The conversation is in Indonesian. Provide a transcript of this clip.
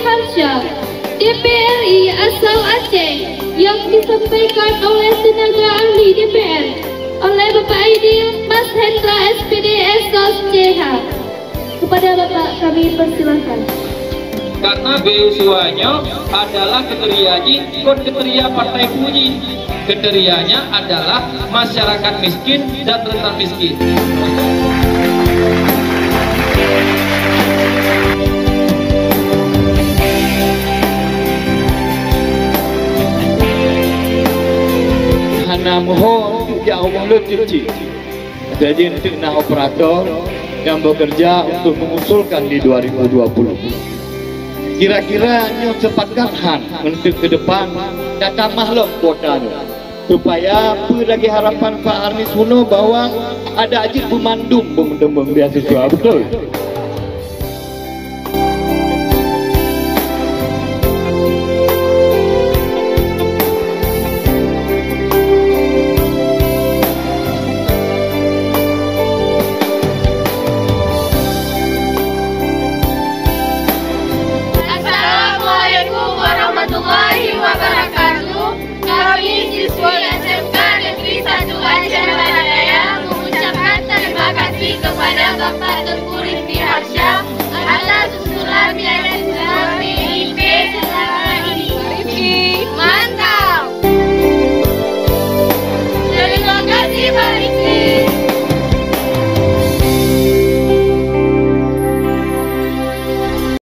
Harsha, DPRI asal Aceh, yang disampaikan oleh tenaga ahli DPR oleh Bapak Aidil Mas Hendra SPD SOS CH. Kepada Bapak kami persilahkan. Karena beasiswanya adalah kriterianya kriteria Partai Puji. Kriterianya adalah masyarakat miskin dan rentan miskin. Hana mohon ya Allah lebih. Jadi untuk operator yang bekerja untuk mengusulkan di 2020. Kira-kira nyo cepatkan Han untuk ke depan datang makhluk kuotanya supaya apa lagi harapan Pak Arnis Huno bahwa ada ajit pemandum pemendembang beasiswa, betul? Warahmatullahi wabarakatuh. Kami siswa SMK Negeri 1 Aceh Baradaya mengucapkan terima kasih kepada Bapak Tengku Rizky Harsha atas usulan beasiswa BIP selama ini. Mantap. Terima kasih Pak Rizky.